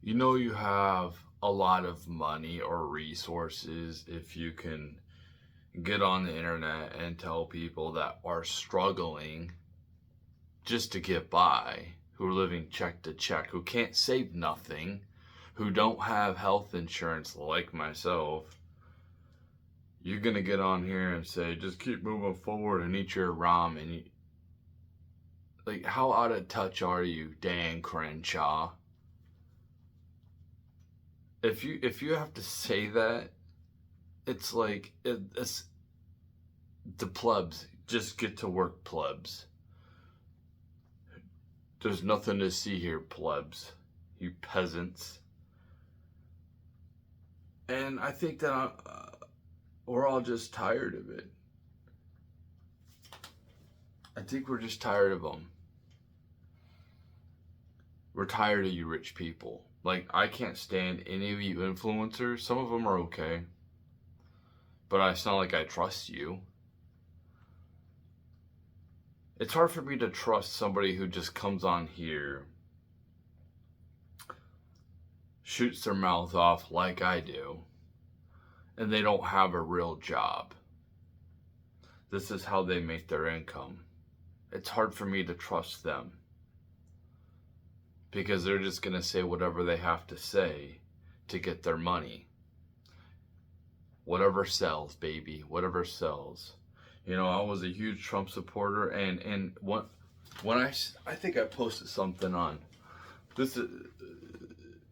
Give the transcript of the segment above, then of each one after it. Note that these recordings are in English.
You know, you have a lot of money or resources if you can get on the internet and tell people that are struggling just to get by, who are living check to check, who can't save nothing, who don't have health insurance like myself. You're gonna get on here and say, just keep moving forward and eat your ramen. Like, how out of touch are you, Dan Crenshaw? If you have to say that, it's like it's the plebs. Just get to work, plebs. There's nothing to see here, plebs. You peasants. And I think that we're all just tired of it. I think we're just tired of them. We're tired of you rich people. Like, I can't stand any of you influencers. Some of them are okay. But it's not like I trust you. It's hard for me to trust somebody who just comes on here, shoots their mouth off like I do, and they don't have a real job. This is how they make their income. It's hard for me to trust them because they're just going to say whatever they have to say to get their money. Whatever sells, baby, whatever sells. You know, I was a huge Trump supporter, and when I think I posted something on this is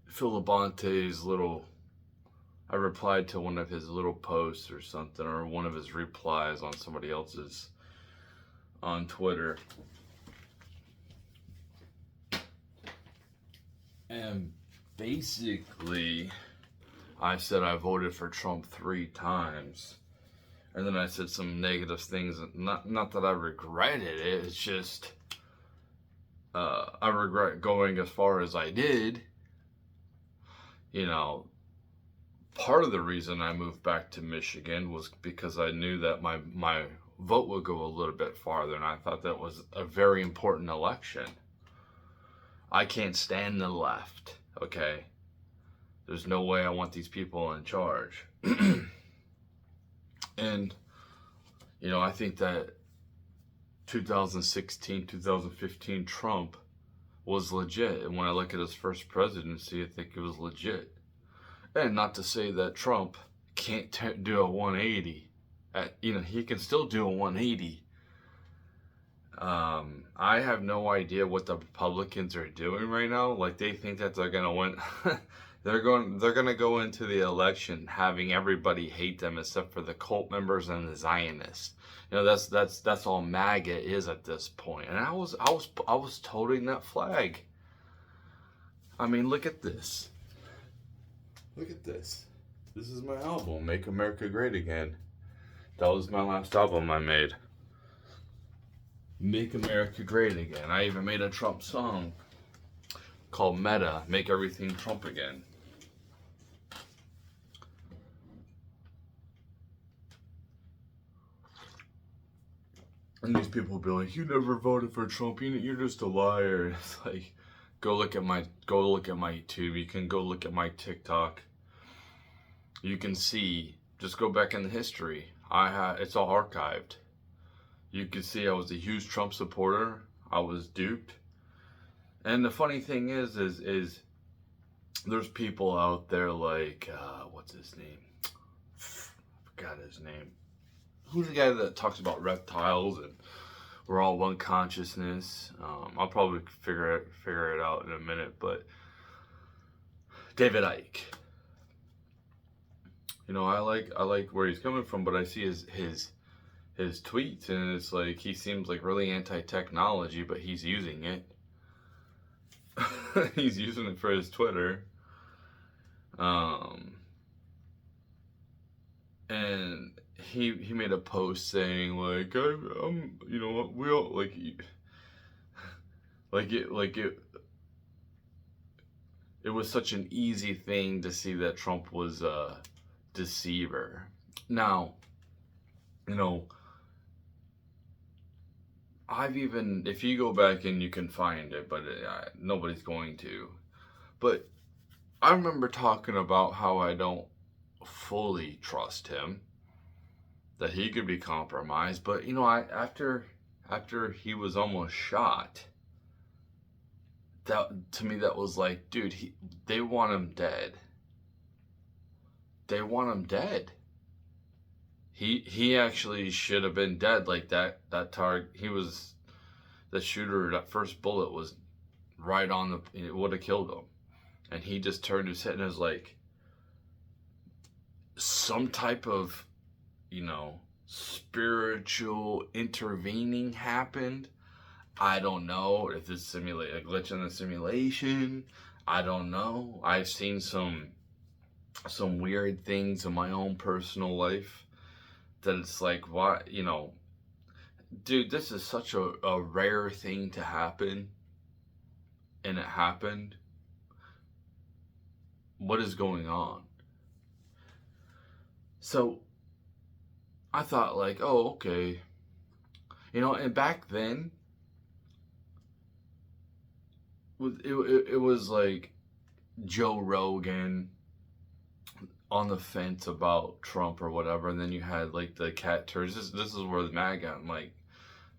Phil Labonte's little. I replied to one of his little posts or something, or one of his replies on somebody else's on Twitter. And basically, I said I voted for Trump 3 times. And then I said some negative things. Not that I regretted it. It's just I regret going as far as I did. You know, part of the reason I moved back to Michigan was because I knew that my vote would go a little bit farther, and I thought that was a very important election. I can't stand the left, okay? There's no way I want these people in charge. And, you know, I think that 2016, 2015 Trump was legit. And when I look at his first presidency, I think it was legit. And not to say that Trump can't do a 180. He can still do a 180. I have no idea what the Republicans are doing right now. Like, they think that they're gonna win. They're gonna go into the election having everybody hate them except for the cult members and the Zionists. You know, that's all MAGA is at this point. And I was toting that flag. I mean, look at this. Look at this. This is my album, Make America Great Again. That was my last album I made. Make America Great Again. I even made a Trump song called Meta, Make Everything Trump Again. And these people will be like, "You never voted for Trump. You're just a liar." It's like, go look at my YouTube. You can go look at my TikTok. You can see. Just go back in the history. It's all archived. You can see I was a huge Trump supporter. I was duped. And the funny thing is there's people out there like what's his name? I forgot his name. Who's the guy that talks about reptiles and we're all one consciousness? I'll probably figure it out in a minute, but David Icke. You know, I like where he's coming from, but I see his tweets, and it's like he seems like really anti-technology, but he's using it. He's using it for his Twitter. And he made a post saying like I'm you know what we all it was such an easy thing to see that Trump was a deceiver. Now, you know, if you go back and you can find it, but nobody's going to. But I remember talking about how I don't fully trust him, that he could be compromised. But I after he was almost shot, that to me that was like, dude, they want him dead. They want him dead. He actually should have been dead. Like that target, he was the shooter. That first bullet was right on the. It would have killed him, and he just turned his head and was like, some type of, spiritual intervening happened. I don't know if it's a glitch in the simulation. I don't know. I've seen some weird things in my own personal life that it's like, what, dude, this is such a rare thing to happen, and it happened. What is going on? So I thought, like, oh, okay. And back then, it was like Joe Rogan on the fence about Trump or whatever, and then you had like the cat turds. This is where the MAGA, I'm like,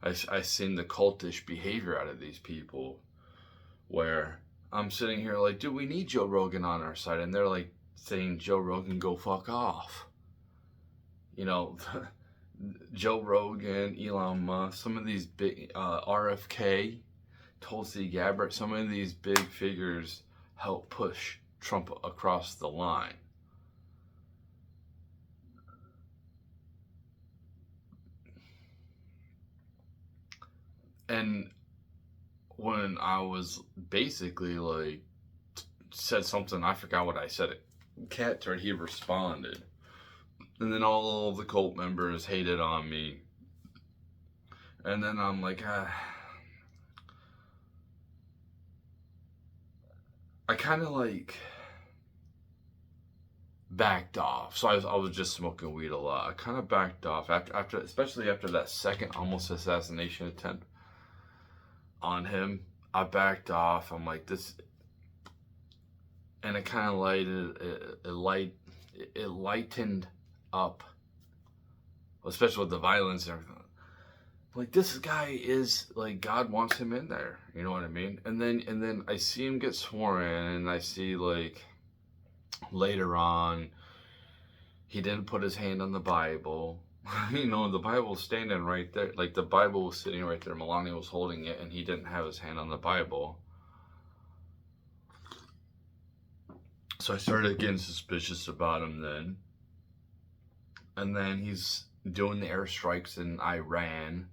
I seen the cultish behavior out of these people, where I'm sitting here like, do we need Joe Rogan on our side? And they're like saying, Joe Rogan, go fuck off. Joe Rogan, Elon Musk, some of these big, RFK, Tulsi Gabbard, some of these big figures help push Trump across the line. And when I was basically like, said something, I forgot what I said. Cat turd, he responded. And then all of the cult members hated on me. And then I'm like, I kind of like backed off. So I was just smoking weed a lot. I kind of backed off after, especially after that second almost assassination attempt on him. I backed off. I'm like, this, and it kind of it lightened up, especially with the violence and everything. Like, this guy is like, God wants him in there. You know what I mean? And then I see him get sworn in, and I see like later on he didn't put his hand on the Bible. The Bible's standing right there. Like, the Bible was sitting right there. Melania was holding it, and he didn't have his hand on the Bible. So I started getting suspicious about him then. And then he's doing the airstrikes in Iran.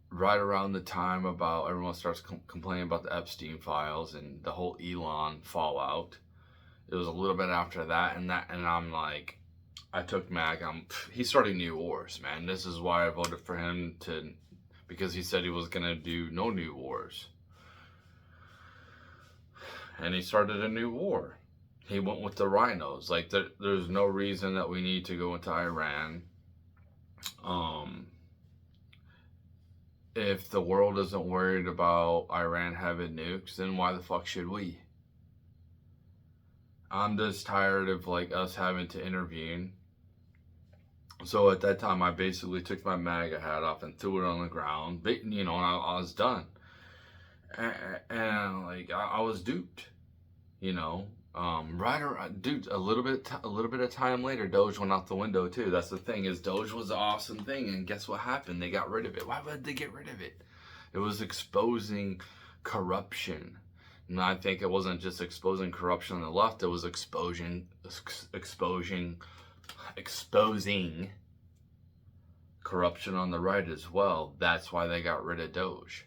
Right around the time about everyone starts complaining about the Epstein files and the whole Elon fallout. It was a little bit after that, and I'm like, I took Mag. He's starting new wars, man. This is why I voted for him, because he said he was gonna do no new wars, and he started a new war. He went with the rhinos. Like, there's no reason that we need to go into Iran. If the world isn't worried about Iran having nukes, then why the fuck should we? I'm just tired of like us having to intervene. So at that time, I basically took my MAGA hat off and threw it on the ground. But, and I was done. And like, I was duped. Right around, dude, a little bit of time later, Doge went out the window too. That's the thing, is Doge was an awesome thing, and guess what happened? They got rid of it. Why would they get rid of it? It was exposing corruption. And I think it wasn't just exposing corruption on the left, it was exposing corruption on the right as well. That's why they got rid of Doge.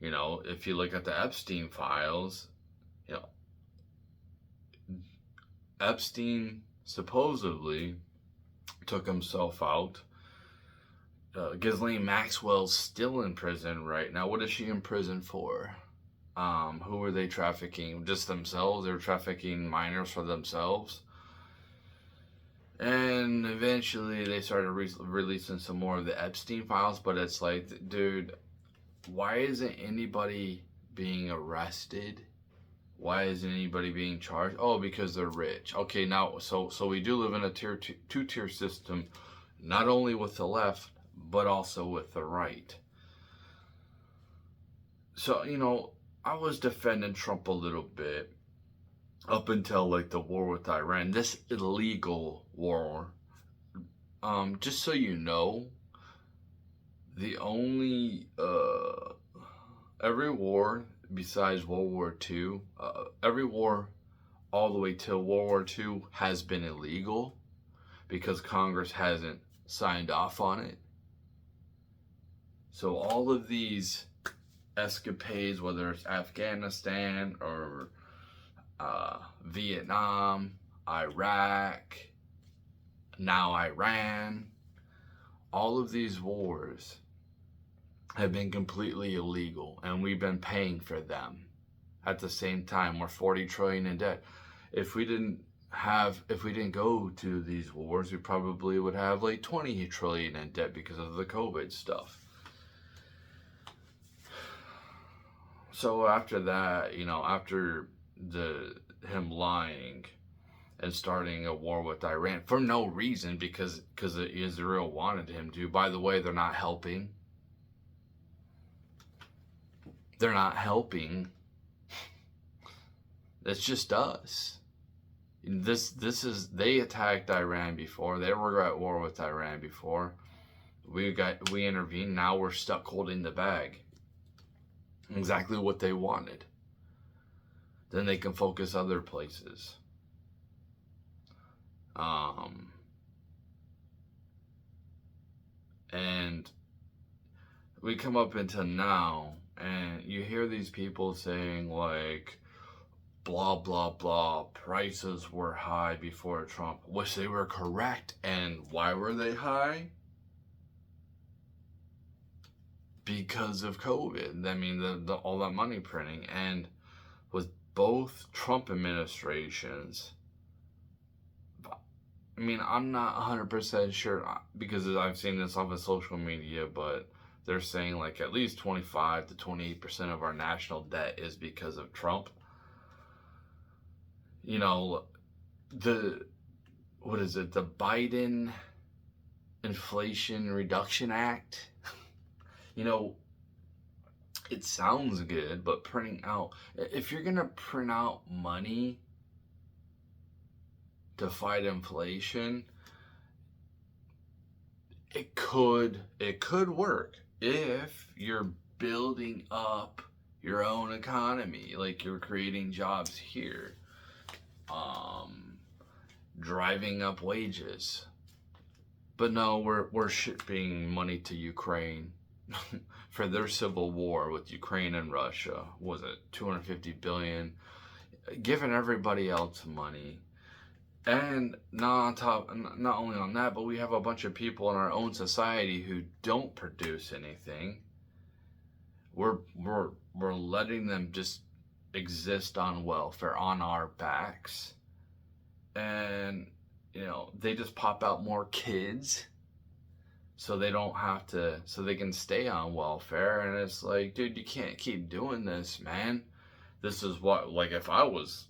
If you look at the Epstein files, Epstein supposedly took himself out. Ghislaine Maxwell's still in prison right now. What is she in prison for? Who were they trafficking? Just themselves? They were trafficking minors for themselves. And eventually they started releasing some more of the Epstein files, but it's like, dude, why isn't anybody being arrested? Why isn't anybody being charged? Oh, because they're rich. Okay, now, so we do live in a two-tier system, not only with the left, but also with the right. So, I was defending Trump a little bit up until like the war with Iran, this illegal war. Just so you know, the only every war besides World War II, every war all the way till World War II has been illegal because Congress hasn't signed off on it. So all of these escapades, whether it's Afghanistan or Vietnam, Iraq, now Iran, all of these wars have been completely illegal, and we've been paying for them. At the same time, we're 40 trillion in debt. If we didn't go to these wars, we probably would have like 20 trillion in debt because of the COVID stuff. So after that, after him lying and starting a war with Iran for no reason, because Israel wanted him to. By the way, they're not helping. They're not helping. It's just us. They attacked Iran before. They were at war with Iran before. We intervened. Now we're stuck holding the bag. Exactly what they wanted. Then they can focus other places. And we come up into now, and you hear these people saying like, blah, blah, blah, prices were high before Trump, which they were correct. And why were they high? Because of COVID. I mean, all that money printing. And with both Trump administrations, I mean, I'm not 100% sure because I've seen this off of social media, but they're saying like at least 25 to 28% of our national debt is because of Trump. The Biden Inflation Reduction Act, it sounds good, but if you're going to print out money to fight inflation, it could work if you're building up your own economy, like you're creating jobs here, driving up wages. But no, we're shipping money to Ukraine for their civil war with Ukraine and Russia. Was it 250 billion? Giving everybody else money. And not only on that, but we have a bunch of people in our own society who don't produce anything. We're letting them just exist on welfare on our backs, and they just pop out more kids, so they don't have to, so they can stay on welfare. And it's like, dude, you can't keep doing this, man. This is what, like, if I was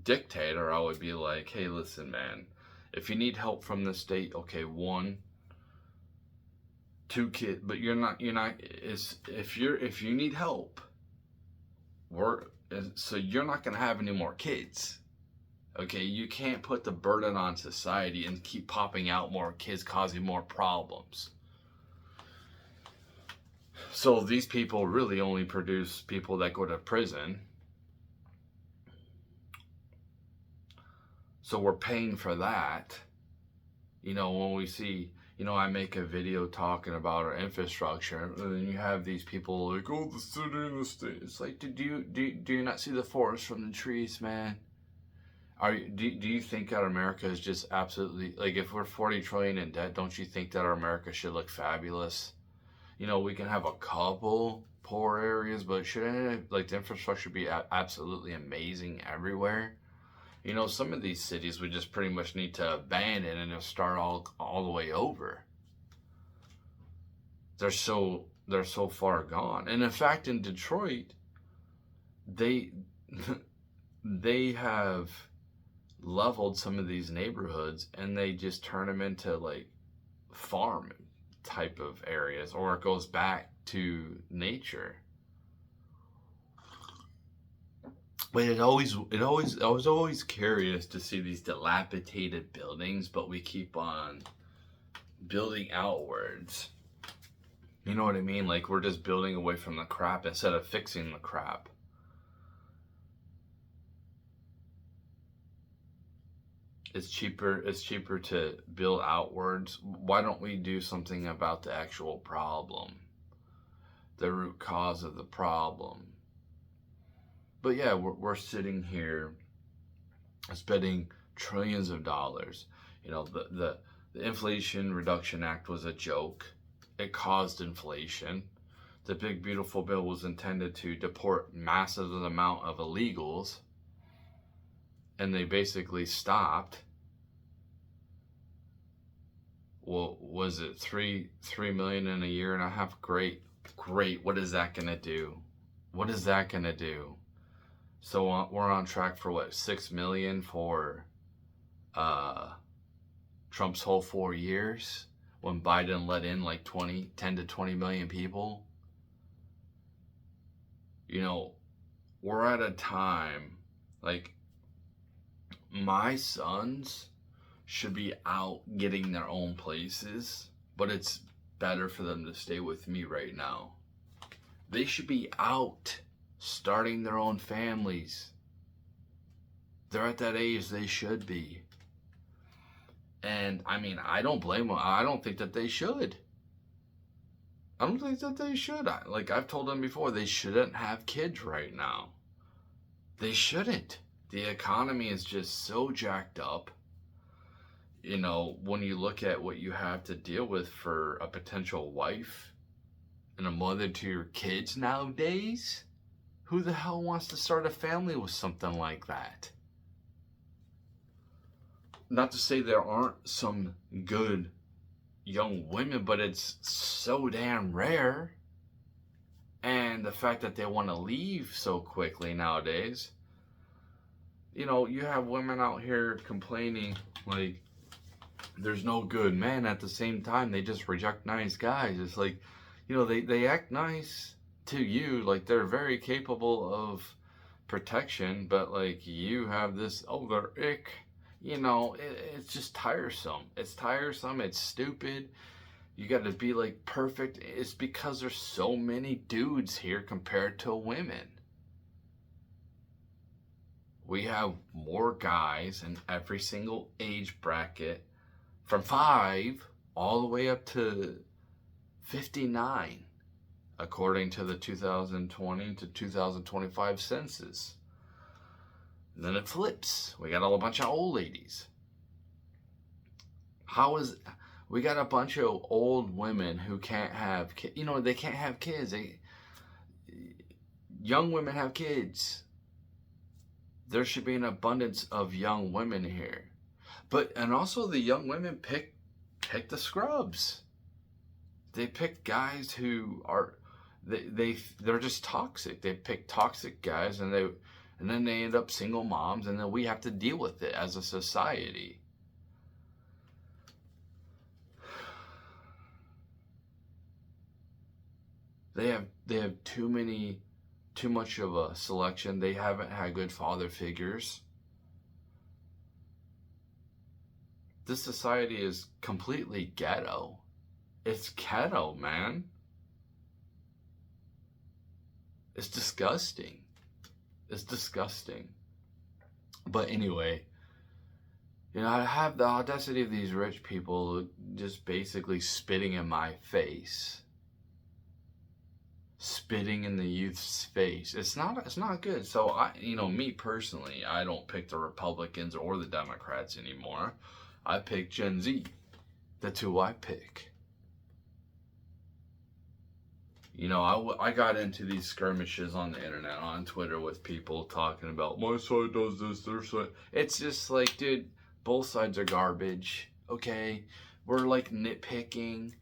dictator, I would be like, hey, listen, man, if you need help from the state, okay, 1, 2 kids, but you're not if you need help, so you're not going to have any more kids. Okay, you can't put the burden on society and keep popping out more kids, causing more problems. So these people really only produce people that go to prison. So we're paying for that. When we see, I make a video talking about our infrastructure, and then you have these people like, oh, the city and the state. It's like, do you not see the forest from the trees, man? Do you think that America is just absolutely, like, if we're 40 trillion in debt, don't you think that our America should look fabulous? We can have a couple poor areas, but shouldn't it, like, the infrastructure be absolutely amazing everywhere? Some of these cities we just pretty much need to abandon and just start all the way over. They're so far gone. And in fact, in Detroit, they they have leveled some of these neighborhoods and they just turn them into like farm type of areas, or it goes back to nature. But I was always curious to see these dilapidated buildings, but we keep on building outwards. You know what I mean? Like we're just building away from the crap instead of fixing the crap. It's cheaper to build outwards. Why don't we do something about the actual problem? The root cause of the problem. But yeah, we're sitting here spending trillions of dollars. You know, the Inflation Reduction Act was a joke. It caused inflation. The Big Beautiful Bill was intended to deport massive amount of illegals, and they basically stopped. Well, was it 3 million in a year and a half? Great. What is that gonna do? What is that gonna do? So we're on track for what, 6 million for Trump's whole 4 years, when Biden let in like 10 to 20 million people. You know, we're at a time, like, my sons should be out getting their own places, but it's better for them to stay with me right now. They should be out starting their own families. They're at that age they should be. And I mean, I don't blame them. I don't think that they should. I don't think that they should. Like I've told them before, they shouldn't have kids right now. They shouldn't. The economy is just so jacked up. You know, when you look at what you have to deal with for a potential wife and a mother to your kids nowadays, who the hell wants to start a family with something like that? Not to say there aren't some good young women, but it's so damn rare. And the fact that they want to leave so quickly nowadays. You know, you have women out here complaining like there's no good men. At the same time, they just reject nice guys. It's like, you know, they act nice to you, like they're very capable of protection, but like you have this other ick. You know, it's just tiresome. It's tiresome. It's stupid. You got to be like perfect. It's because there's so many dudes here compared to women. We have more guys in every single age bracket, from 5 all the way up to 59, according to the 2020 to 2025 census. And then it flips. We got a bunch of old ladies. We got a bunch of old women who can't have kids. You know, they can't have kids. Young women have kids. There should be an abundance of young women here. And also the young women pick the scrubs. They pick guys who are, they're just toxic. They pick toxic guys, and then they end up single moms, and then we have to deal with it as a society. They have too much of a selection. They haven't had good father figures. This society is completely ghetto. It's ghetto, man. It's disgusting. It's disgusting. But anyway, you know, I have the audacity of these rich people just basically spitting in my face. Spitting in the youth's face. It's not good. So me personally, I don't pick the Republicans or the Democrats anymore. I pick Gen Z. That's who I pick. You know, I got into these skirmishes on the internet, on Twitter, with people talking about, my side does this, their side. It's just like, dude, both sides are garbage, okay? We're like nitpicking.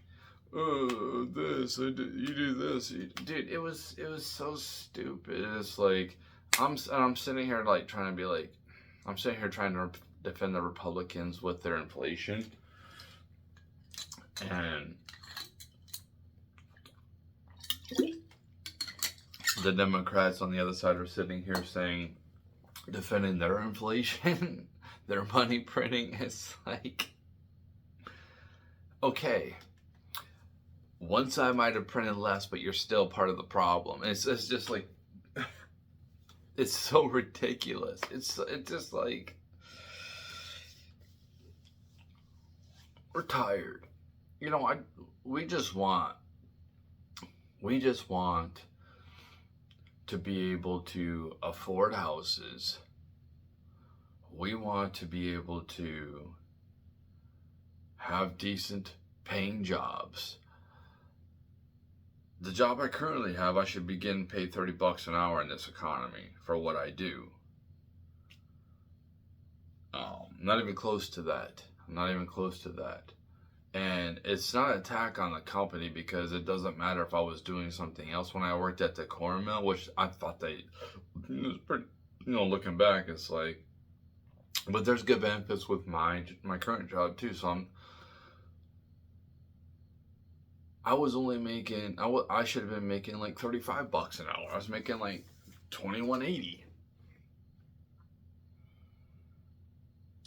You do this. Dude, it was so stupid. It's like, I'm sitting here like trying to be like, I'm sitting here trying to defend the Republicans with their inflation, and the Democrats on the other side are sitting here saying, defending their inflation, their money printing. It's like, okay, one side might have printed less, but you're still part of the problem. It's just like, it's so ridiculous. It's just like, we're tired. You know, we just want to be able to afford houses. We want to be able to have decent paying jobs. The job I currently have, I should be getting paid $30 an hour in this economy for what I do. Not even close to that. I'm not even close to that. And it's not an attack on the company, because it doesn't matter if I was doing something else when I worked at the corn mill, which I thought it was pretty, looking back, it's like, but there's good benefits with my current job too. So I was only making, I should have been making like $35 an hour. I was making like $21.80.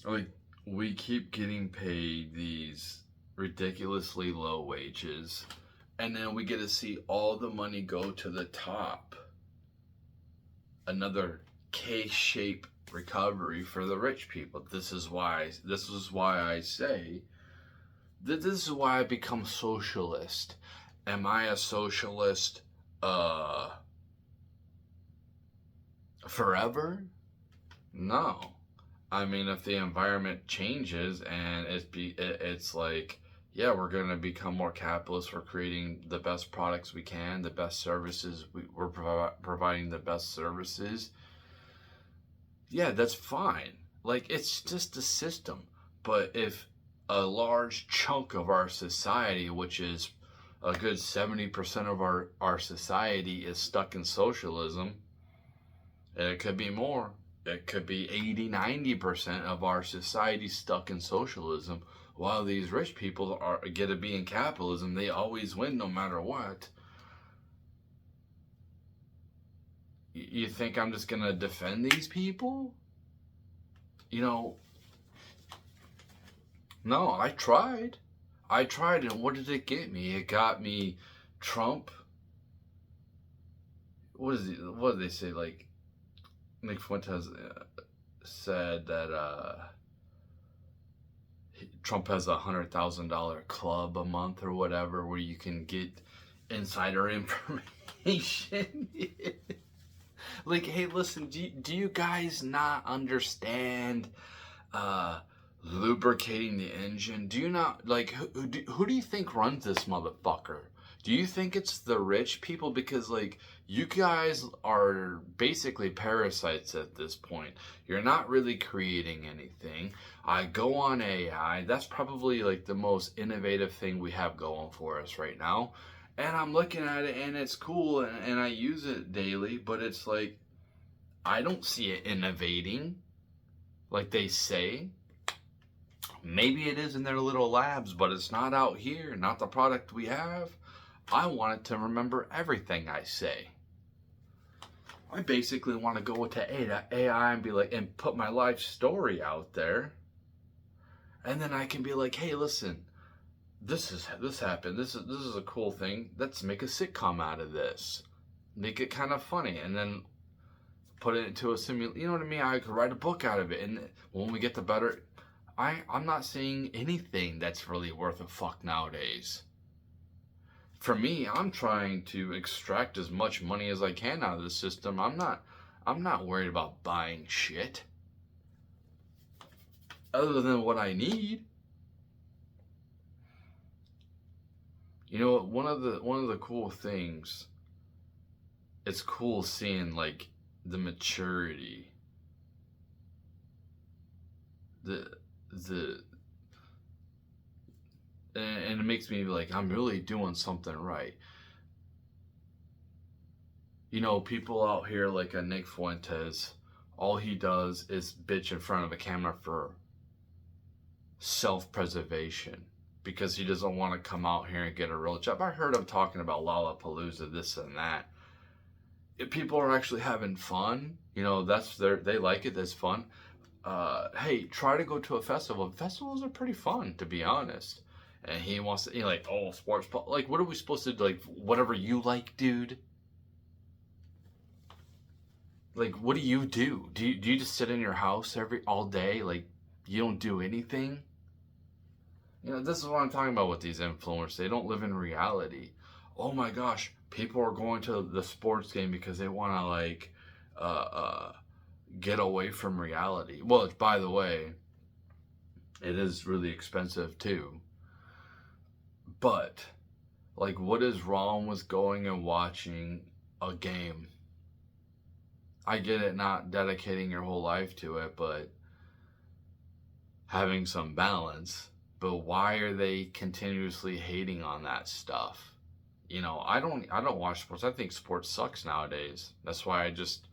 Like, we keep getting paid these ridiculously low wages, and then we get to see all the money go to the top. Another K-shaped recovery for the rich people. This is why I say that this is why I become socialist. Am I a socialist forever? No. I mean, if the environment changes and it's like, yeah, we're going to become more capitalist. We're creating the best products we can, the best services. We're providing the best services. Yeah, that's fine. Like, it's just a system. But if a large chunk of our society, which is a good 70% of our society, is stuck in socialism, and it could be more, it could be 80-90% of our society stuck in socialism, while these rich people get to be in capitalism. They always win no matter what. You think I'm just gonna defend these people? No, I tried, and what did it get me? It got me Trump. What did they say? Like, Nick Fuentes said that Trump has $100,000 club a month or whatever, where you can get insider information. Like, hey, listen, do you guys not understand lubricating the engine? Do you not, like, who do you think runs this motherfucker? Do you think it's the rich people? Because, like, you guys are basically parasites at this point. You're not really creating anything. I go on AI. That's probably, like, the most innovative thing we have going for us right now. And I'm looking at it, and it's cool, and I use it daily, but it's like, I don't see it innovating like they say. Maybe it is in their little labs, but it's not out here, not the product we have. I want it to remember everything I say. I basically want to go to AI and be like, and put my life story out there. And then I can be like, hey, listen, this happened. This is a cool thing. Let's make a sitcom out of this. Make it kind of funny, and then put it into a simulation. You know what I mean? I could write a book out of it, and when we get the better, I'm not seeing anything that's really worth a fuck nowadays. For me, I'm trying to extract as much money as I can out of the system. I'm not worried about buying shit other than what I need. One of the cool things, it's cool seeing, like, the maturity, and it makes me like, I'm really doing something right. People out here like a Nick Fuentes, all he does is bitch in front of a camera for self-preservation because he doesn't want to come out here and get a real job. I heard him talking about Lollapalooza, this and that. If people are actually having fun, they like it, that's fun. Hey, try to go to a festival. Festivals are pretty fun, to be honest. And he wants to, like, oh, sports, like, what are we supposed to do? Like, whatever you like, dude? Like, what do you do? Do you just sit in your house all day? Like, you don't do anything? This is what I'm talking about with these influencers. They don't live in reality. Oh my gosh, people are going to the sports game because they want to, like, get away from reality. Well, by the way, it is really expensive too. But, like, what is wrong with going and watching a game? I get it, not dedicating your whole life to it, but having some balance. But why are they continuously hating on that stuff? I don't watch sports. I think sports sucks nowadays. That's why I just,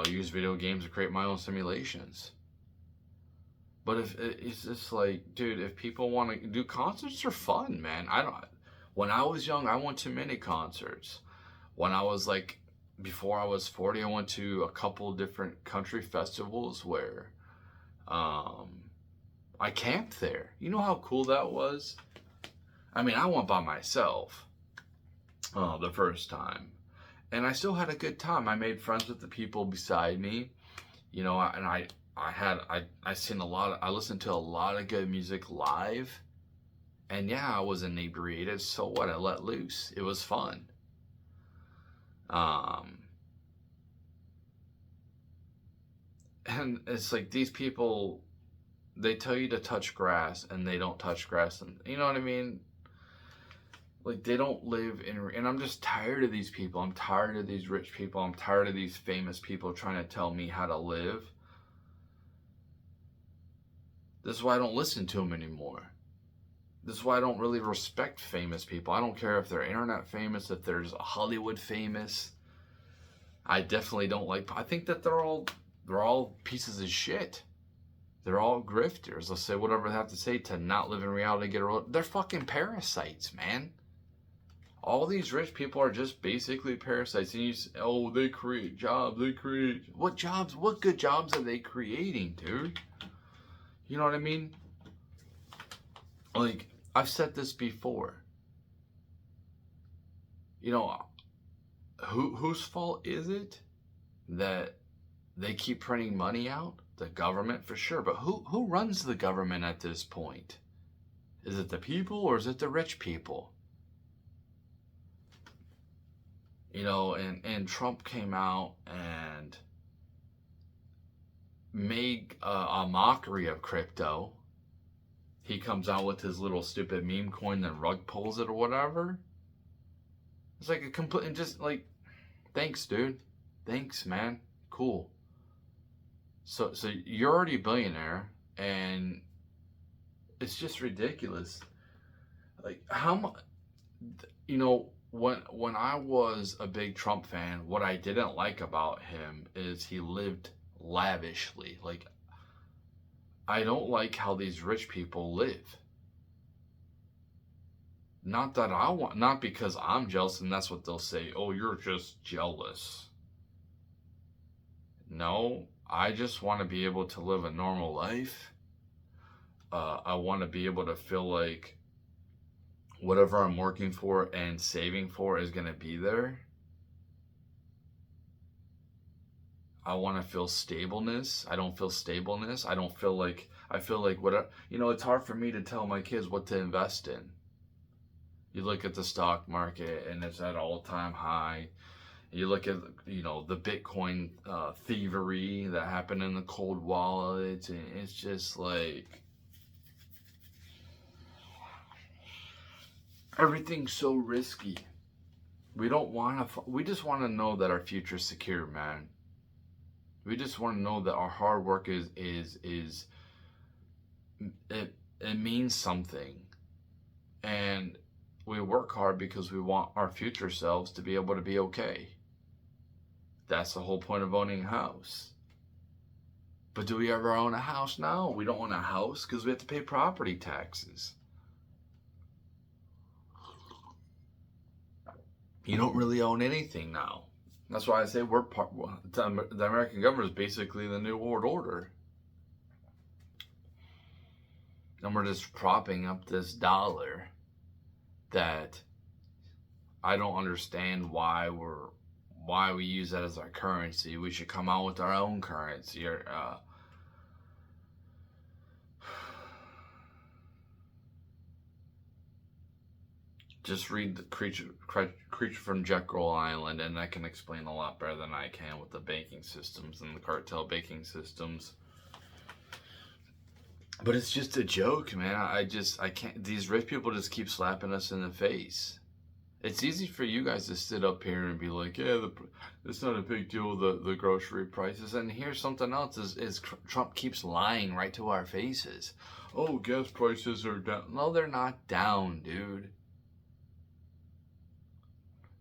use video games to create my own simulations. But if it's just like, dude, if people want to do concerts, are fun, man. When I was young, I went to many concerts. When I was like, before I was 40, I went to a couple different country festivals where, I camped there. You know how cool that was? I mean, I went by myself the first time. And I still had a good time. I made friends with the people beside me. And I listened to a lot of good music live. And yeah, I was inebriated. So what? I let loose. It was fun. And it's like these people, they tell you to touch grass and they don't touch grass, and you know what I mean? Like, they don't live and I'm just tired of these people. I'm tired of these rich people. I'm tired of these famous people trying to tell me how to live. This is why I don't listen to them anymore. This is why I don't really respect famous people. I don't care if they're internet famous, if there's Hollywood famous. I definitely don't like, I think that they're all pieces of shit. They're all grifters. They'll say whatever they have to say to not live in reality, they're fucking parasites, man. All these rich people are just basically parasites. And you say, oh, they create jobs. What jobs? What good jobs are they creating, dude? You know what I mean? Like, I've said this before. Whose fault is it that they keep printing money out? The government, for sure. But who runs the government at this point? Is it the people or is it the rich people? And Trump came out and made a mockery of crypto. He comes out with his little stupid meme coin and rug pulls it or whatever. It's like a complete, and just like, thanks, dude. Thanks, man. Cool. So you're already a billionaire, and it's just ridiculous. Like, how much, when I was a big Trump fan, what I didn't like about him is he lived lavishly. Like, I don't like how these rich people live. Not because I'm jealous and that's what they'll say. Oh, you're just jealous. No, I just want to be able to live a normal life. I want to be able to feel like whatever I'm working for and saving for is going to be there. I want to feel stableness. I don't feel stableness. I feel like it's hard for me to tell my kids what to invest in. You look at the stock market and it's at all-time high. You look at, the Bitcoin thievery that happened in the cold wallet. And it's just like, everything's so risky. We just want to know that our future's secure, man. We just want to know that our hard work it means something. And we work hard because we want our future selves to be able to be okay. That's the whole point of owning a house. But do we ever own a house? No, we don't own a house because we have to pay property taxes. You don't really own anything now. That's why I say the American government is basically the New World Order. And we're just propping up this dollar that I don't understand why we use that as our currency. We should come out with our own currency. Or, just read the creature from Jekyll Island, and I can explain a lot better than I can with the banking systems and the cartel banking systems. But it's just a joke, man. I can't. These rich people just keep slapping us in the face. It's easy for you guys to sit up here and be like, yeah, it's not a big deal, the grocery prices. And here's something else is Trump keeps lying right to our faces. Oh, gas prices are down. No, they're not down, dude.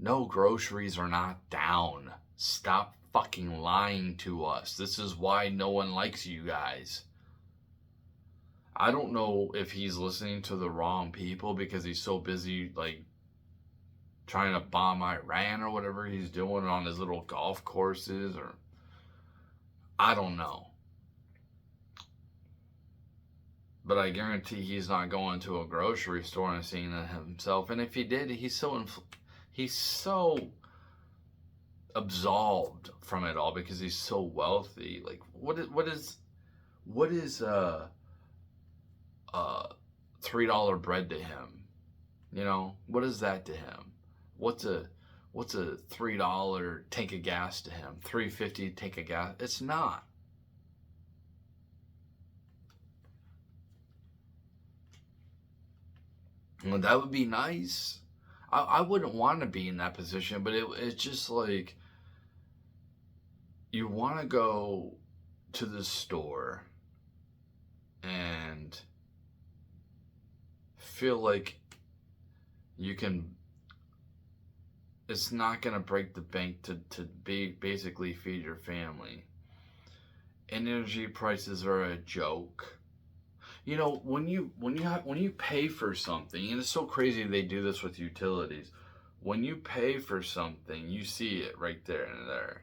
No, groceries are not down. Stop fucking lying to us. This is why no one likes you guys. I don't know if he's listening to the wrong people because he's so busy, like, trying to bomb Iran or whatever he's doing on his little golf courses, or I don't know. But I guarantee he's not going to a grocery store and seeing it himself. And if he did, he's so absolved from it all because he's so wealthy. Like, what is $3 bread to him? You know, what is that to him? What's a $3 tank of gas to him? $3.50 tank of gas? It's not. Well, that would be nice. I wouldn't want to be in that position, but it's just like, you want to go to the store and feel like you can, it's not going to break the bank to basically feed your family. Energy prices are a joke. You know, when you pay for something, and it's so crazy they do this with utilities. When you pay for something, you see it right there and there.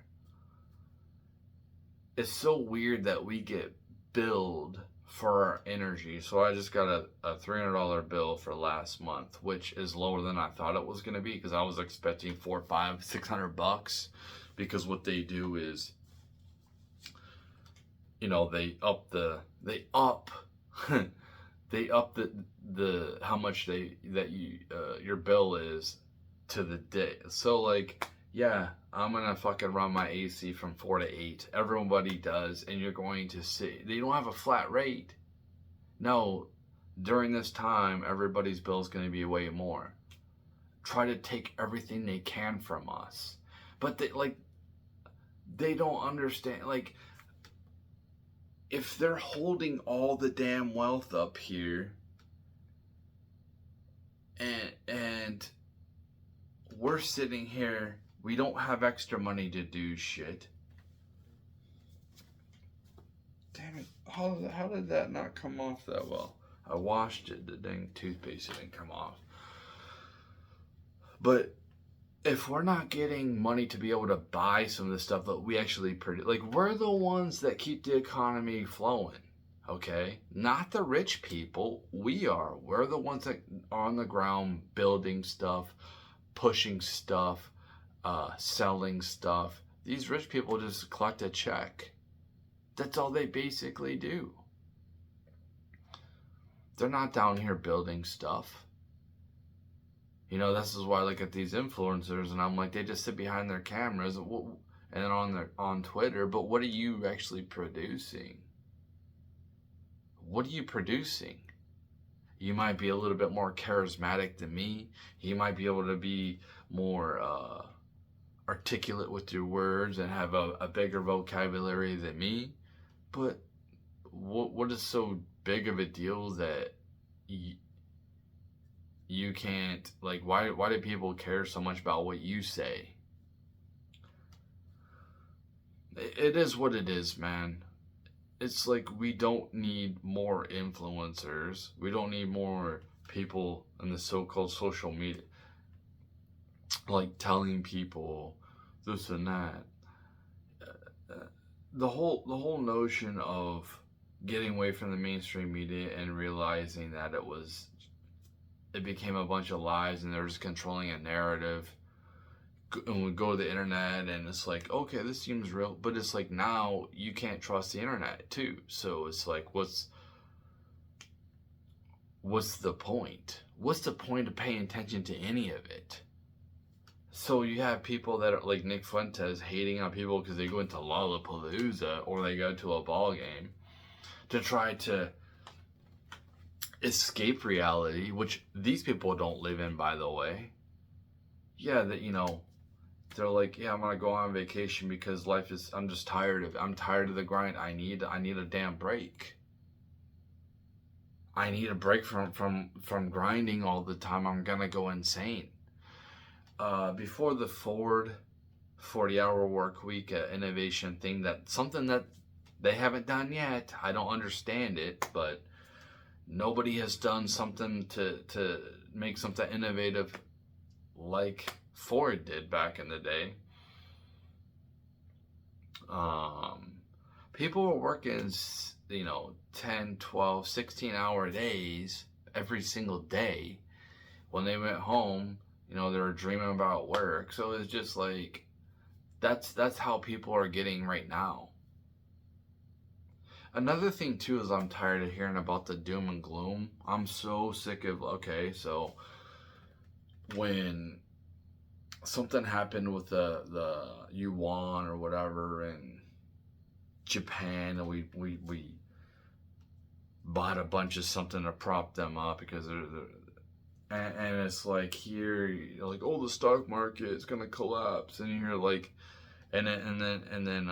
It's so weird that we get billed for our energy. So I just got a $300 bill for last month, which is lower than I thought it was going to be because I was expecting $400, $500, $600 because what they do is, you know, they up the how much your bill is to the day. So like, yeah, I'm gonna fucking run my AC from 4 to 8. Everybody does, and you're going to see they don't have a flat rate. No, during this time, everybody's bill is going to be way more. Try to take everything they can from us, but they don't understand. Like, if they're holding all the damn wealth up here, and we're sitting here, we don't have extra money to do shit. Damn it, how did that not come off that well? I washed it, the dang toothpaste didn't come off. But if we're not getting money to be able to buy some of the stuff that we actually produce, like, we're the ones that keep the economy flowing, okay? Not the rich people. We are. We're the ones that are on the ground building stuff, pushing stuff, selling stuff. These rich people just collect a check. That's all they basically do. They're not down here building stuff. You know, this is why I look at these influencers and I'm like, they just sit behind their cameras and on Twitter, but what are you actually producing? What are you producing? You might be a little bit more charismatic than me. You might be able to be more articulate with your words and have a bigger vocabulary than me. But what is so big of a deal that you can't, like, why do people care so much about what you say? it is what it is, man. It's like we don't need more influencers. We don't need more people in the so-called social media like telling people this and that. The whole notion of getting away from the mainstream media and realizing that it became a bunch of lies and they're just controlling a narrative, and we go to the internet and it's like, okay, this seems real, but it's like now you can't trust the internet too. So it's like, what's the point? What's the point of paying attention to any of it? So you have people that are like Nick Fuentes hating on people because they go into Lollapalooza or they go to a ball game to try to escape reality, which these people don't live in, by the way. Yeah, that they're like, yeah, I'm gonna go on vacation because I'm just tired of the grind. I need a damn break. I need a break from grinding all the time. I'm gonna go insane. Before the Ford 40-hour work week innovation thing, something that they haven't done yet. I don't understand it, but nobody has done something to make something innovative like Ford did back in the day. People were working 10, 12, 16-hour days every single day. When they went home, they were dreaming about work. So it's just like that's how people are getting right now. Another thing too is I'm tired of hearing about the doom and gloom. I'm so sick of, okay, so when something happened with the yuan or whatever in Japan, and we bought a bunch of something to prop them up because and it's like here, like, oh, the stock market is gonna collapse, and you're like, and then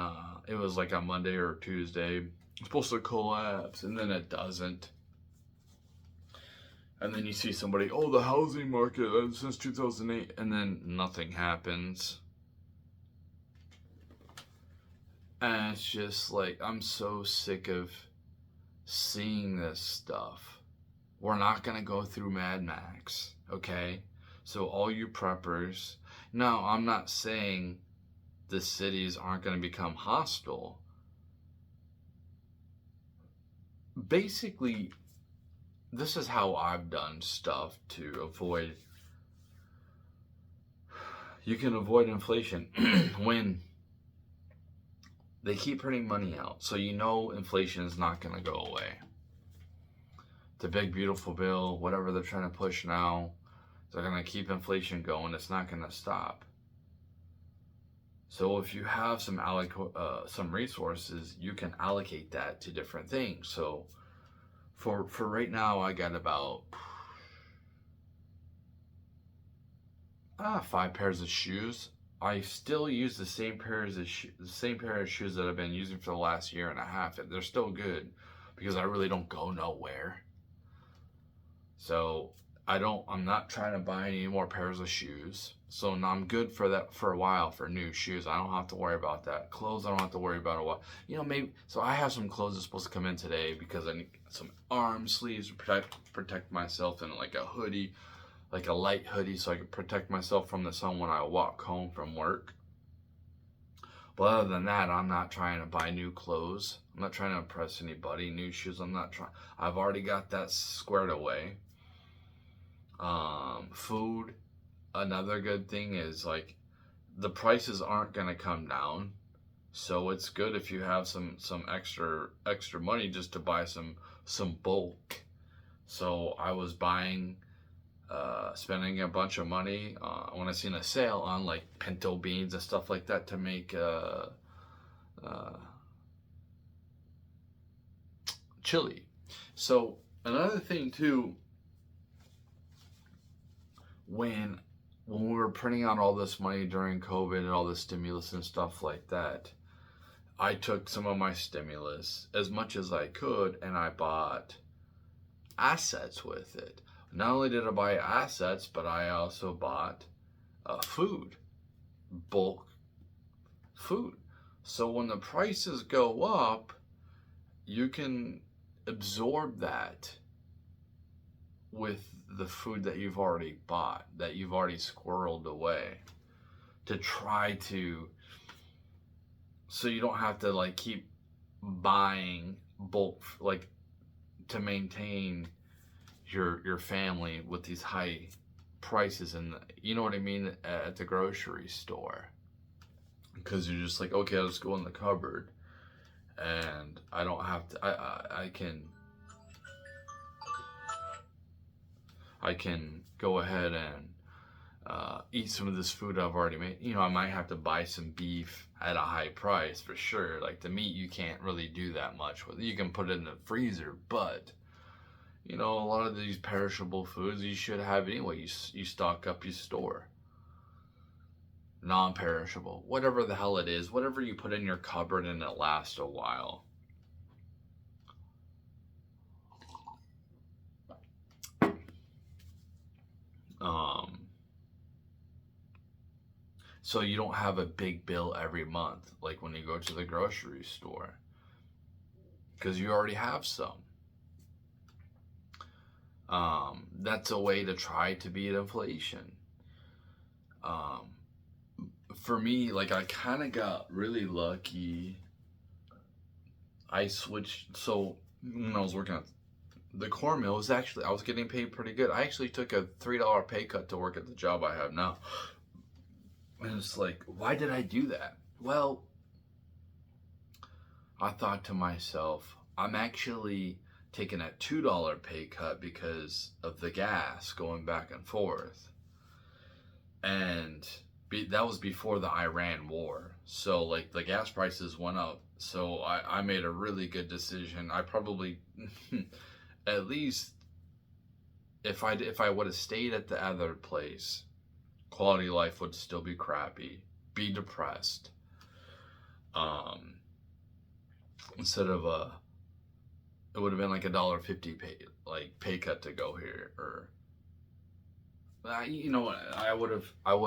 it was like on Monday or Tuesday, it's supposed to collapse, and then it doesn't. And then you see somebody, oh, the housing market since 2008, and then nothing happens. And it's just like, I'm so sick of seeing this stuff. We're not going to go through Mad Max, okay? So all you preppers, no, I'm not saying the cities aren't going to become hostile. Basically, this is how I've done stuff to avoid. You can avoid inflation when they keep printing money out. So inflation is not going to go away. The big beautiful bill, whatever they're trying to push now, they're going to keep inflation going. It's not going to stop. So if you have some resources, you can allocate that to different things. So for right now, I got about 5 pairs of shoes. I still use the same pair of shoes that I've been using for the last year and a half, and they're still good because I really don't go nowhere. So I'm not trying to buy any more pairs of shoes. So I'm good for that for a while for new shoes. I don't have to worry about that. Clothes, I don't have to worry about a while. Maybe, so I have some clothes that's supposed to come in today because I need some arm sleeves to protect myself, and like a hoodie, like a light hoodie, so I can protect myself from the sun when I walk home from work. But other than that, I'm not trying to buy new clothes. I'm not trying to impress anybody. New shoes, I've already got that squared away. Food, another good thing is like the prices aren't going to come down, so it's good if you have some extra money just to buy some bulk. So I was spending a bunch of money when I seen a sale on like pinto beans and stuff like that to make chili. So another thing too, when we were printing out all this money during COVID and all the stimulus and stuff like that, I took some of my stimulus, as much as I could, and I bought assets with it. Not only did I buy assets, but I also bought food, bulk food. So when the prices go up, you can absorb that with the food that you've already bought, that you've already squirreled away, to try to, so you don't have to like keep buying bulk, like to maintain your family with these high prices, and you know what I mean, at the grocery store, because you're just like, okay, I'll just go in the cupboard and I don't have to, I can go ahead and eat some of this food I've already made. You know, I might have to buy some beef at a high price for sure. Like the meat, you can't really do that much with. You can put it in the freezer, but you know, a lot of these perishable foods you should have anyway. You stock up your store. Non-perishable, whatever the hell it is, whatever you put in your cupboard and it lasts a while. So you don't have a big bill every month, like when you go to the grocery store, because you already have some. That's a way to try to beat inflation. For me, like I kind of got really lucky. I switched, so when I was working at the corn mill, was actually, I was getting paid pretty good. I actually took a $3 pay cut to work at the job I have now. And it's like, why did I do that? Well, I thought to myself, I'm actually taking a $2 pay cut because of the gas going back and forth. And that was before the Iran war. So like the gas prices went up. So I made a really good decision. I probably, at least if I would have stayed at the other place, quality of life would still be crappy, be depressed. Instead of it would have been like $1.50 pay cut to go here, or you know what, I would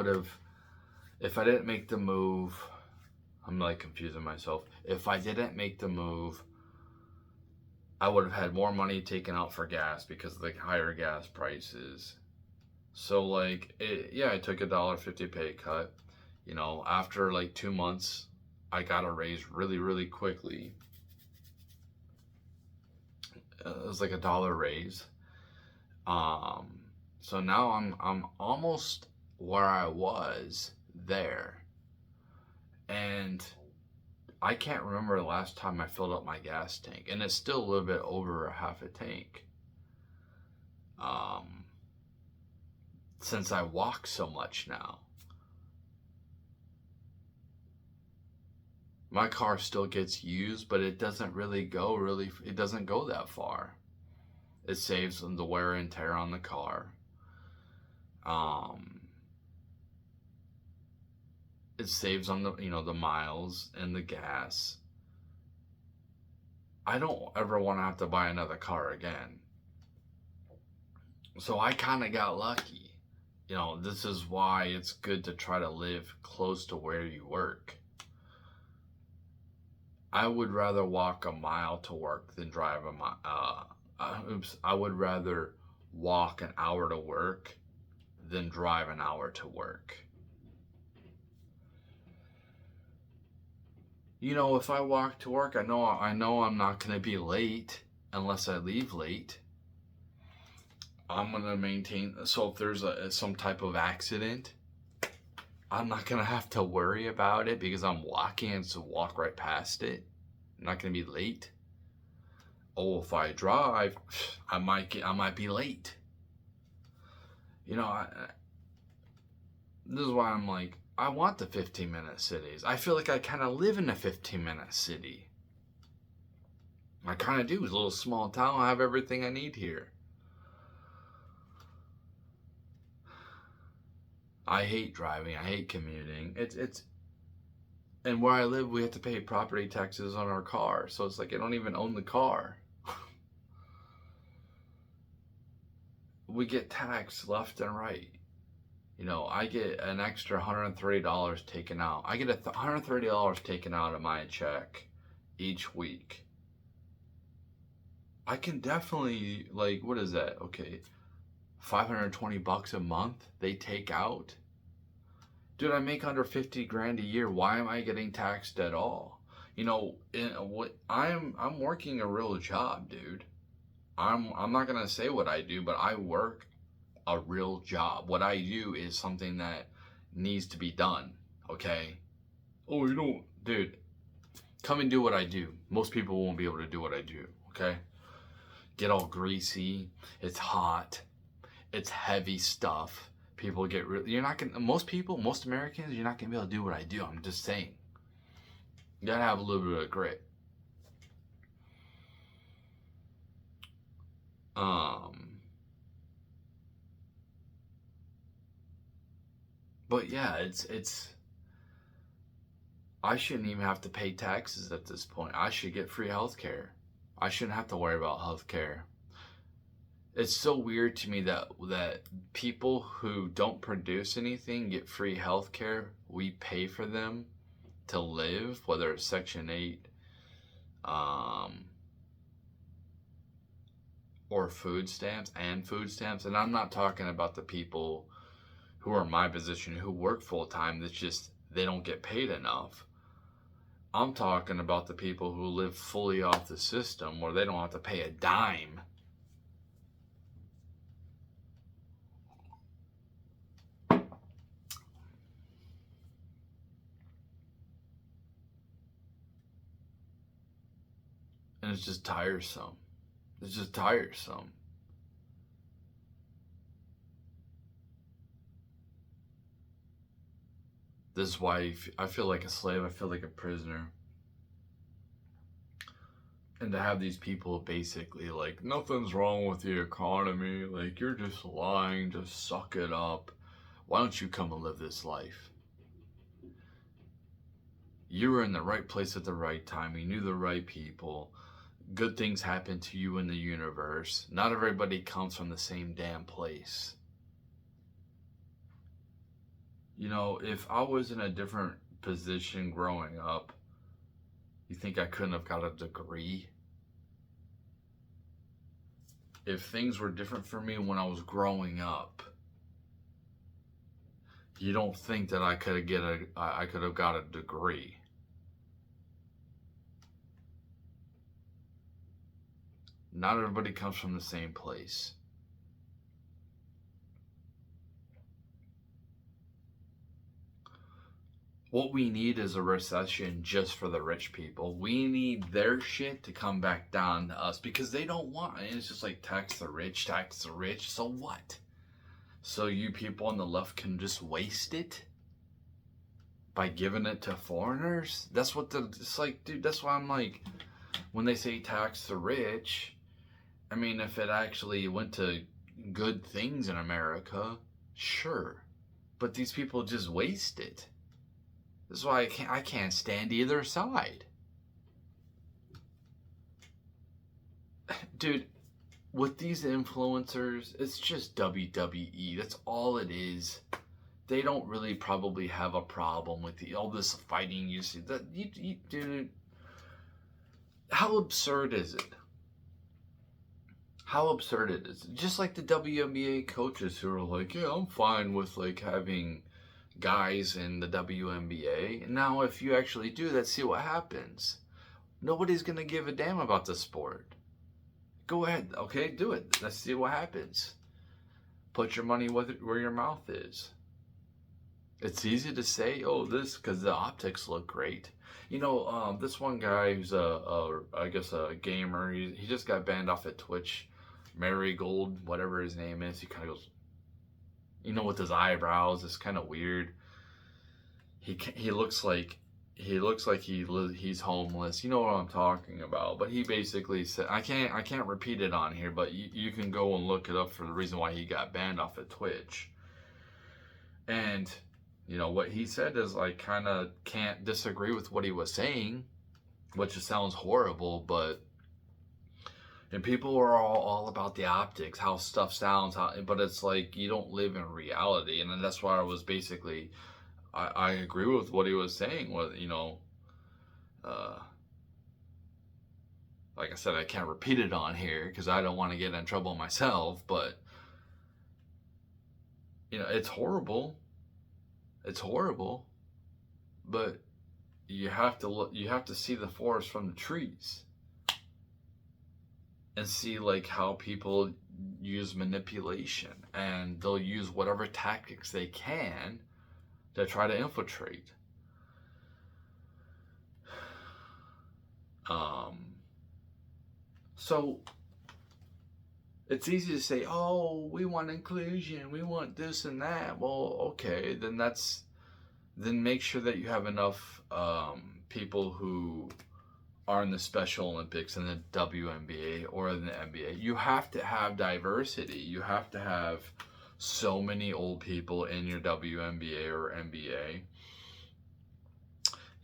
have, if I didn't make the move. I'm like confusing myself. If I didn't make the move, I would have had more money taken out for gas because of the higher gas prices. So like, I took $1.50 pay cut. You know, after like 2 months, I got a raise really, really quickly. It was like $1 raise. So now I'm almost where I was there, and I can't remember the last time I filled up my gas tank, and it's still a little bit over a half a tank. Since I walk so much now. My car still gets used, but it doesn't really go it doesn't go that far. It saves on the wear and tear on the car. It saves on the, the miles and the gas. I don't ever want to have to buy another car again. So I kind of got lucky. This is why it's good to try to live close to where you work. I would rather walk a mile to work than drive a mile. I would rather walk an hour to work than drive an hour to work. If I walk to work, I know I'm not going to be late unless I leave late. I'm going to maintain, so if there's some type of accident, I'm not going to have to worry about it because I'm walking and so walk right past it. I'm not going to be late. Oh, if I drive, I might be late. This is why I'm like, I want the 15-minute cities. I feel like I kind of live in a 15-minute city. I kind of do. It's a little small town. I have everything I need here. I hate driving. I hate commuting. And where I live, we have to pay property taxes on our car. So it's like I don't even own the car. We get taxed left and right. You know, I get an extra $130 taken out. I get $130 taken out of my check each week. I can definitely, like, what is that? Okay, $520 a month they take out. Dude, I make under 50 grand a year. Why am I getting taxed at all? You know, I'm working a real job, dude. I'm not gonna say what I do, but I work a real job. What I do is something that needs to be done. Okay. Oh, you don't, dude. Come and do what I do. Most people won't be able to do what I do. Okay. Get all greasy. It's hot. It's heavy stuff. People get really. You're not gonna. Most people, most Americans, you're not gonna be able to do what I do. I'm just saying. You gotta have a little bit of grit. But yeah, it's. I shouldn't even have to pay taxes at this point. I should get free healthcare. I shouldn't have to worry about healthcare. It's so weird to me that people who don't produce anything get free healthcare. We pay for them to live, whether it's Section 8, or food stamps. And I'm not talking about the people who are in my position who work full time. That's just they don't get paid enough. I'm talking about the people who live fully off the system where they don't have to pay a dime. And it's just tiresome. It's just tiresome. This is why I feel like a slave. I feel like a prisoner. And to have these people basically like, nothing's wrong with the economy. Like, you're just lying. Just suck it up. Why don't you come and live this life? You were in the right place at the right time. You knew the right people. Good things happen to you in the universe. Not everybody comes from the same damn place. You know, if I was in a different position growing up, you think I couldn't have got a degree? If things were different for me when I was growing up, you don't think that I could have got a degree? Not everybody comes from the same place. What we need is a recession just for the rich people. We need their shit to come back down to us because they don't want it. It's just like tax the rich. So what? So you people on the left can just waste it by giving it to foreigners? That's what it's like, dude. That's why I'm like, when they say tax the rich, I mean, if it actually went to good things in America, sure. But these people just waste it. This is why I can't stand either side. Dude, with these influencers, it's just WWE. That's all it is. They don't really probably have a problem with all this fighting you see. Dude, how absurd is it? How absurd it is. Just like the WNBA coaches who are like, yeah, I'm fine with like having guys in the WNBA. Now, if you actually do that, see what happens. Nobody's going to give a damn about the sport. Go ahead, okay, do it. Let's see what happens. Put your money where your mouth is. It's easy to say, oh, this, because the optics look great. You know, this one guy who's I guess a gamer, he just got banned off at Twitch. Marigold, whatever his name is, he kind of goes, you know, with his eyebrows, it's kind of weird. He looks like he's homeless. You know what I'm talking about. But he basically said, I can't repeat it on here, but you can go and look it up for the reason why he got banned off of Twitch. And you know what he said is, I kind of can't disagree with what he was saying, which sounds horrible, but And people are all about the optics, how stuff sounds, but it's like you don't live in reality. And then that's why I was basically, I agree with what he was saying. With uh, like I said, I can't repeat it on here because I don't want to get in trouble myself. But it's horrible. It's horrible. But you have to look. You have to see the forest from the trees. And see like how people use manipulation, and they'll use whatever tactics they can to try to infiltrate. So it's easy to say, oh, we want inclusion, we want this and that. Well, okay, then make sure that you have enough people who are in the Special Olympics and the WNBA or in the NBA. You have to have diversity. You have to have so many old people in your WNBA or NBA.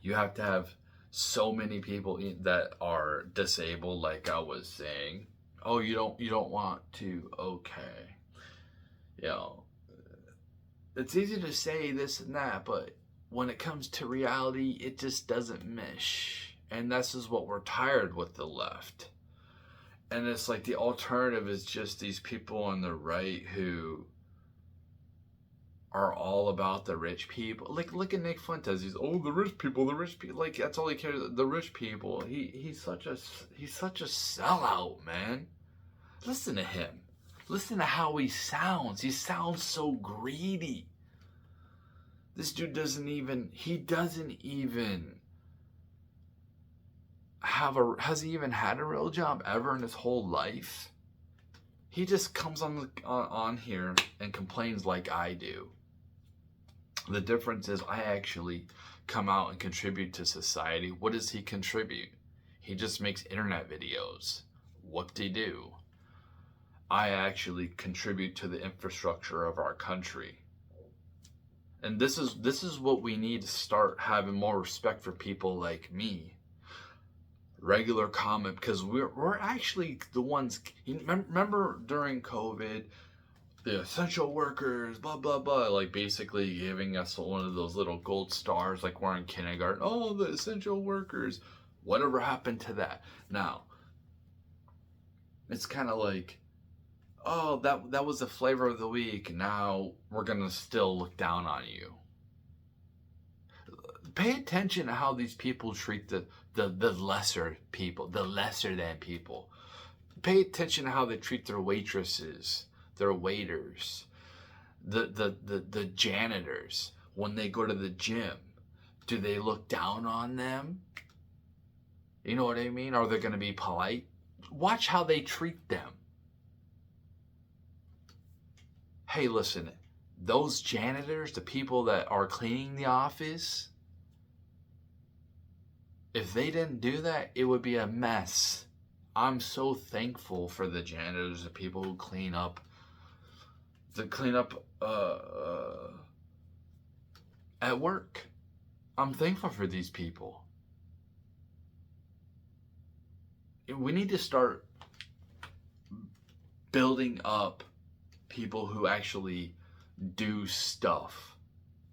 You have to have so many people that are disabled, like I was saying. Oh, you don't want to? Okay. It's easy to say this and that, but when it comes to reality, it just doesn't mesh. And this is what we're tired with the left. And it's like the alternative is just these people on the right who are all about the rich people. Like, look at Nick Fuentes. He's, the rich people. Like, that's all he cares. The rich people. He's such a sellout, man. Listen to him. Listen to how he sounds. He sounds so greedy. This dude doesn't even has he even had a real job ever in his whole life? He just comes on here and complains like I do. The difference is I actually come out and contribute to society. What does he contribute? He just makes internet videos. Whoop-de-doo. I actually contribute to the infrastructure of our country. And this is what we need to start having more respect for people like me. Regular comment, because we're actually the ones. Remember during COVID, the essential workers, blah blah blah, like basically giving us one of those little gold stars, like we're in kindergarten. Oh, the essential workers. Whatever happened to that? Now, it's kind of like, oh, that was the flavor of the week. Now we're gonna still look down on you. Pay attention to how these people treat the lesser people, the lesser than people. Pay attention to how they treat their waitresses, their waiters, the janitors when they go to the gym. Do they look down on them? You know what I mean? Are they going to be polite? Watch how they treat them. Hey, listen, those janitors, the people that are cleaning the office, if they didn't do that, it would be a mess. I'm so thankful for the janitors, the people who clean up at work. I'm thankful for these people. We need to start building up people who actually do stuff.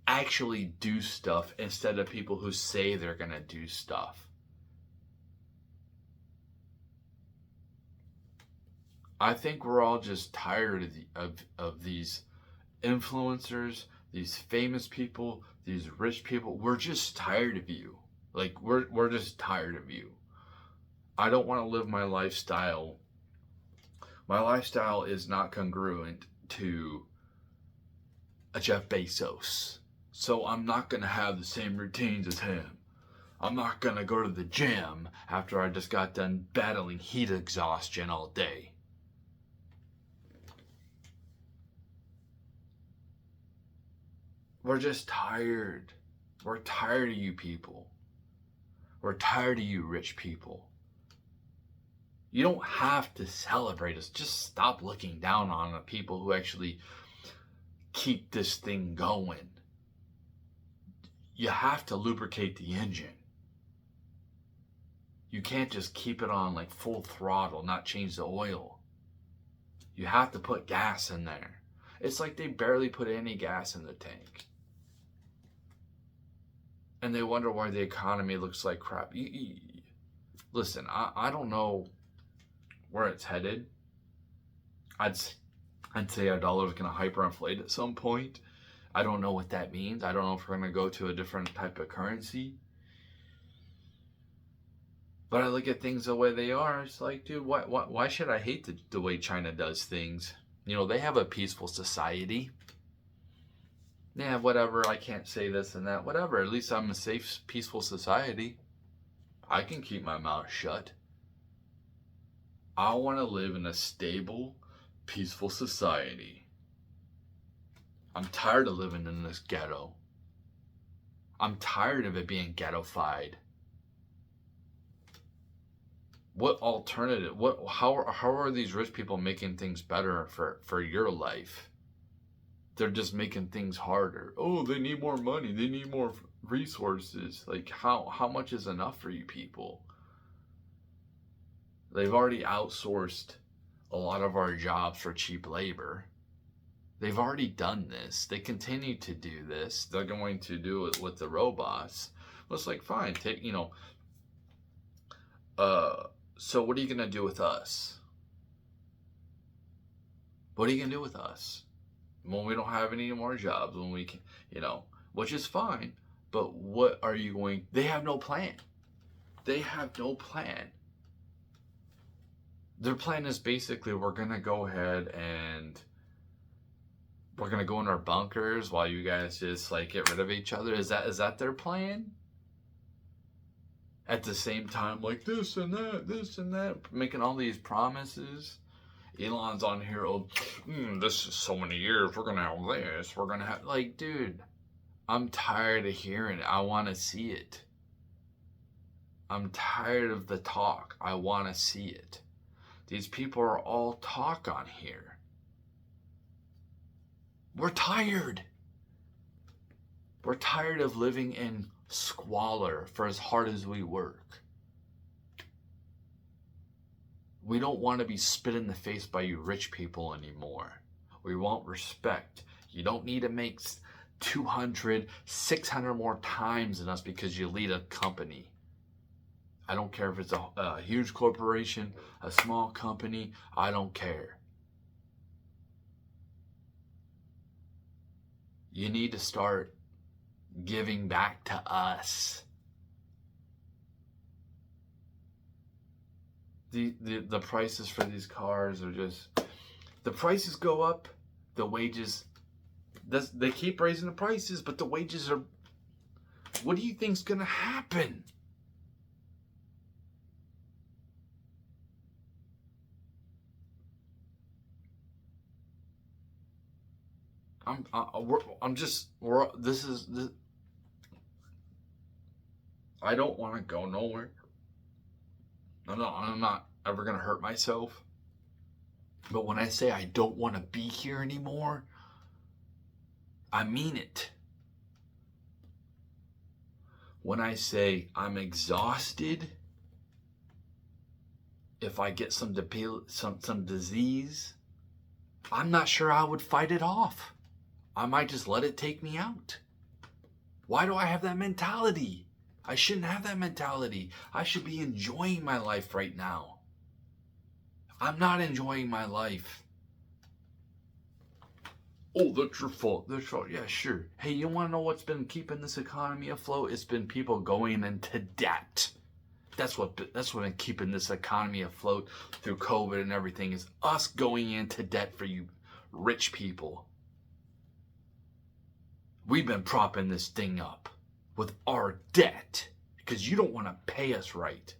Actually do stuff instead of people who say they're gonna do stuff. I think we're all just tired of these influencers, these famous people, these rich people. We're just tired of you. Like we're just tired of you. I don't want to live my lifestyle. My lifestyle is not congruent to a Jeff Bezos. So I'm not going to have the same routines as him. I'm not going to go to the gym after I just got done battling heat exhaustion all day. We're just tired. We're tired of you people. We're tired of you rich people. You don't have to celebrate us. Just stop looking down on the people who actually keep this thing going. You have to lubricate the engine. You can't just keep it on like full throttle, not change the oil. You have to put gas in there. It's like they barely put any gas in the tank. And they wonder why the economy looks like crap. Listen, I don't know where it's headed. I'd say our dollar is going to hyperinflate at some point. I don't know what that means. I don't know if we're going to go to a different type of currency. But I look at things the way they are. It's like, dude, why should I hate the way China does things? You know, they have a peaceful society. Yeah, whatever. I can't say this and that. Whatever. At least I'm a safe, peaceful society. I can keep my mouth shut. I want to live in a stable, peaceful society. I'm tired of living in this ghetto. I'm tired of it being ghettofied. What alternative? How are these rich people making things better for your life? They're just making things harder. Oh, they need more money. They need more resources. Like, how much is enough for you people? They've already outsourced a lot of our jobs for cheap labor. They've already done this. They continue to do this. They're going to do it with the robots. Well, it's like, fine, so what are you going to do with us? What are you going to do with us? When we don't have any more jobs, when we can, which is fine. But what are you going, they have no plan. They have no plan. Their plan is basically, we're going to go ahead and we're going to go in our bunkers while you guys just like get rid of each other. Is that their plan? At the same time, like this and that, making all these promises. Elon's on here, this is so many years, we're going to have this, we're going to have, like, dude, I'm tired of hearing it. I want to see it. I'm tired of the talk. I want to see it. These people are all talk on here. We're tired. We're tired of living in squalor for as hard as we work. We don't want to be spit in the face by you rich people anymore. We want respect. You don't need to make 200, 600 more times than us because you lead a company. I don't care if it's a huge corporation, a small company. I don't care. You need to start giving back to us. The prices for these cars are just, the prices go up, the wages, they keep raising the prices, but the wages are, what do you think's gonna happen? I don't want to go nowhere. I'm not ever going to hurt myself. But when I say I don't want to be here anymore, I mean it. When I say I'm exhausted, if I get some disease, I'm not sure I would fight it off. I might just let it take me out. Why do I have that mentality? I shouldn't have that mentality. I should be enjoying my life right now. I'm not enjoying my life. Oh, that's your fault. That's your fault. Yeah, sure. Hey, you want to know what's been keeping this economy afloat? It's been people going into debt. That's what's been keeping this economy afloat through COVID and everything, is us going into debt for you rich people. We've been propping this thing up with our debt because you don't want to pay us right.